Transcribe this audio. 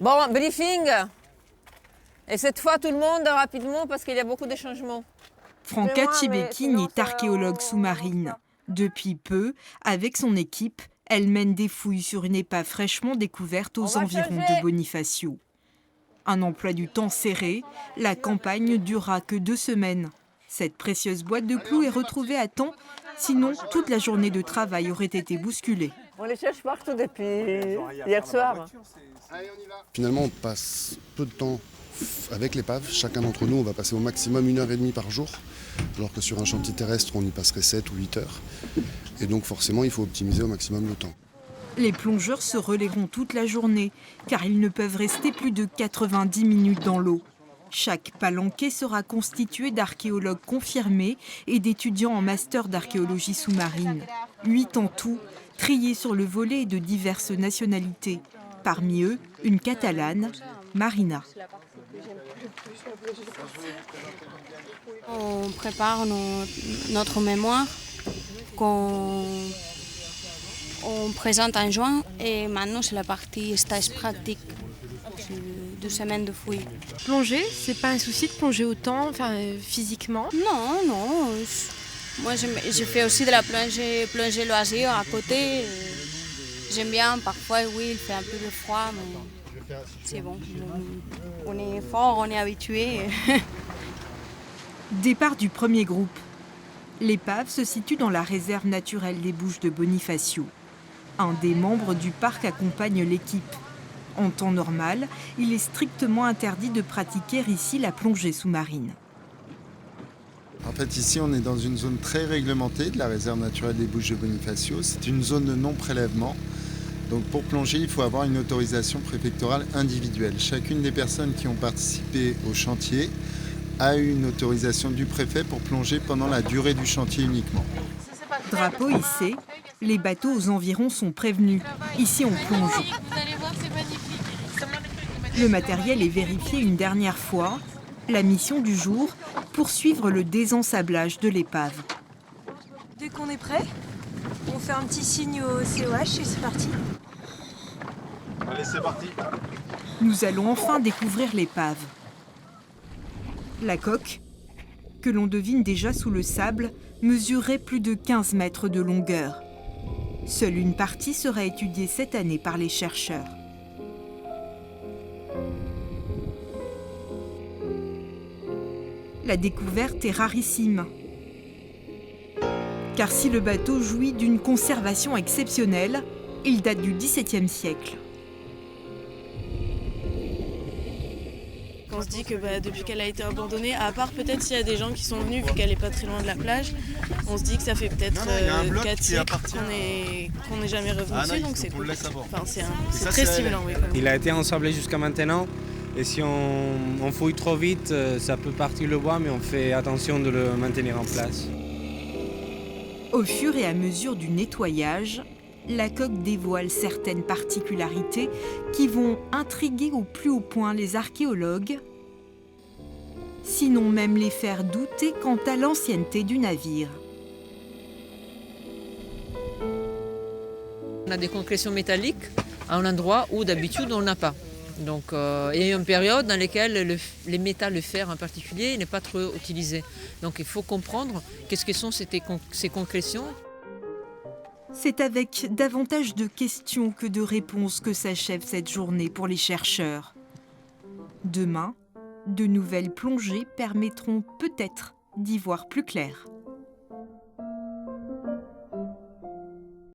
Bon, briefing. Et cette fois, tout le monde rapidement parce qu'il y a beaucoup de changements. Franca Tchibekine est archéologue sous-marine. Depuis peu, avec son équipe, elle mène des fouilles sur une épave fraîchement découverte aux environs de Bonifacio. Un emploi du temps serré, la campagne ne durera que 2 semaines. Cette précieuse boîte de clous est retrouvée à temps, sinon toute la journée de travail aurait été bousculée. On les cherche partout depuis hier soir. Finalement, on passe peu de temps avec l'épave. Chacun d'entre nous, on va passer au maximum 1h30 par jour, alors que sur un chantier terrestre, on y passerait 7 ou 8 heures. Et donc forcément, il faut optimiser au maximum le temps. Les plongeurs se relaieront toute la journée, car ils ne peuvent rester plus de 90 minutes dans l'eau. Chaque palanquet sera constitué d'archéologues confirmés et d'étudiants en master d'archéologie sous-marine. 8 en tout, triés sur le volet et de diverses nationalités. Parmi eux, une Catalane, Marina. On prépare notre mémoire qu'on présente en juin et maintenant c'est la partie stage pratique. 2 semaines de fouilles. Plonger, c'est pas un souci de plonger autant, physiquement? Non. Moi, je fais aussi de la plongée loisir à côté. J'aime bien, parfois, oui, il fait un peu de froid, mais c'est bon. On est fort, on est habitué. Départ du premier groupe. L'épave se situe dans la réserve naturelle des Bouches de Bonifacio. Un des membres du parc accompagne l'équipe. En temps normal, il est strictement interdit de pratiquer ici la plongée sous-marine. En fait, ici, on est dans une zone très réglementée de la réserve naturelle des Bouches de Bonifacio. C'est une zone de non-prélèvement. Donc pour plonger, il faut avoir une autorisation préfectorale individuelle. Chacune des personnes qui ont participé au chantier a eu une autorisation du préfet pour plonger pendant la durée du chantier uniquement. Drapeau hissé, les bateaux aux environs sont prévenus. Ici, on plonge. Le matériel est vérifié une dernière fois. La mission du jour, poursuivre le désensablage de l'épave. Dès qu'on est prêt, on fait un petit signe au COH et c'est parti. Allez, c'est parti. Nous allons enfin découvrir l'épave. La coque, que l'on devine déjà sous le sable, mesurait plus de 15 mètres de longueur. Seule une partie sera étudiée cette année par les chercheurs. La découverte est rarissime. Car si le bateau jouit d'une conservation exceptionnelle, il date du XVIIe siècle. On se dit que depuis qu'elle a été abandonnée, à part peut-être s'il y a des gens qui sont venus, vu qu'elle n'est pas très loin de la plage, on se dit que ça fait peut-être 4 siècles qu'on n'est jamais revenu dessus, donc c'est cool. C'est très stimulant. Oui, il a été ensablé jusqu'à maintenant, et si on fouille trop vite, ça peut partir le bois, mais on fait attention de le maintenir en place. Au fur et à mesure du nettoyage, la coque dévoile certaines particularités qui vont intriguer au plus haut point les archéologues, sinon même les faire douter quant à l'ancienneté du navire. On a des concrétions métalliques à un endroit où d'habitude on n'a pas. Donc il y a eu une période dans laquelle les métals, le fer en particulier, n'est pas trop utilisé. Donc il faut comprendre qu'est-ce que sont ces concrétions. C'est avec davantage de questions que de réponses que s'achève cette journée pour les chercheurs. Demain, de nouvelles plongées permettront peut-être d'y voir plus clair.